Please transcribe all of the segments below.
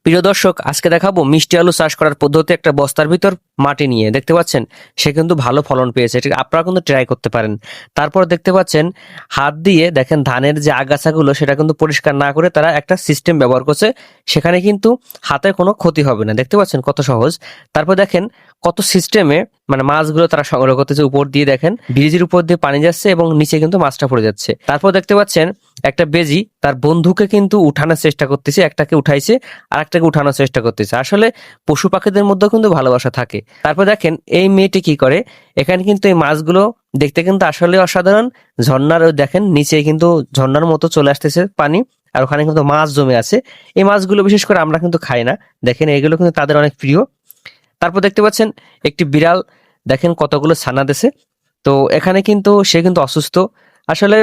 প্রিয় দর্শক, আজকে দেখাবো মিষ্টি আলু চাষ করার পদ্ধতি। একটা বস্তার ভিতর মাটি নিয়ে দেখতে পাচ্ছেন, সে কিন্তু ভালো ফলন পেয়েছে। এটা আপনারা কিন্তু ট্রাই করতে পারেন। তারপর দেখতে পাচ্ছেন হাত দিয়ে দেখেন ধানের যে আগাছাগুলো সেটা কিন্তু পরিষ্কার না করে তারা একটা সিস্টেম ব্যবহার করছে। সেখানে কিন্তু হাতের কোনো ক্ষতি হবে না। দেখতে পাচ্ছেন কত সহজ। তারপর দেখেন কত সিস্টেমে মানে মাছগুলো তারা সংগ্রহ করতেছে। উপর দিয়ে দেখেন ব্রিজের উপর দিয়ে পানি যাচ্ছে এবং নিচে কিন্তু মাছটা পড়ে যাচ্ছে। তারপর দেখতে পাচ্ছেন একটা বেজি তার বন্ধুকে কিন্তু উঠানোর চেষ্টা করতেছে। একটাকে উঠাইছে আর একটাকে উঠানোর চেষ্টা করতেছে। আসলে পশু পাখিদের মধ্যেও কিন্তু ভালোবাসা থাকে। তারপর দেখেন এই মেয়েটি কি করে, এখানে কিন্তু এই মাছগুলো দেখতে কিন্তু আসলে অসাধারণ। ঝর্ণার দেখেন নিচে কিন্তু ঝর্ণার মতো চলে আসতেছে পানি, আর ওখানে কিন্তু মাছ জমে আছে। এই মাছগুলো বিশেষ করে আমরা কিন্তু খাই না, দেখেন এগুলো কিন্তু তাদের অনেক প্রিয়। তারপর দেখতে পাচ্ছেন একটি বিড়াল দেখেন কতগুলো ছানা দিছে। তো এখানে কিন্তু সে কিন্তু অসুস্থ। আসলে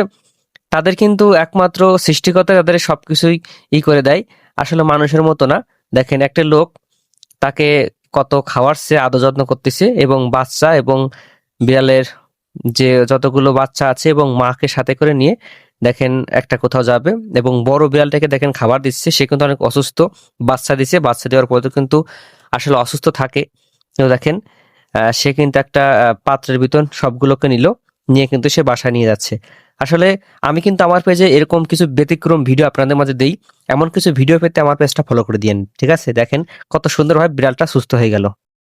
তাদের কিন্তু একমাত্র সৃষ্টিকর্তা তাদের সবকিছুই করে দেয়। আসলে মানুষের মতো না। দেখেন একটা লোক তাকে কত খাওয়াচ্ছে, আদর যত্ন করতেছে, এবং বাচ্চা এবং বিড়ালের যে যতগুলো বাচ্চা আছে এবং মাকে সাথে করে নিয়ে দেখেন একটা কোথাও যাবে, এবং বড় বিড়ালটাকে দেখেন খাবার দিচ্ছে। সে কিন্তু অনেক অসুস্থ, বাচ্চা দিছে, বাচ্চা দেওয়ার পরে কিন্তু আসলে অসুস্থ থাকে। তো দেখেন সে কিন্তু একটা পাত্রের ভিতর সবগুলোকে নিয়ে কিন্তু সে বাসায় নিয়ে যাচ্ছে। আসলে আমি কিন্তু আমার পেজে এরকম কিছু ব্যতিক্রম ভিডিও আপনাদের মাঝে দেই। এমন কিছু ভিডিও পেতে আমার পেজটা ফলো করে দিয়েন, ঠিক আছে? দেখেন কত সুন্দরভাবে বিড়ালটা সুস্থ হয়ে গেল।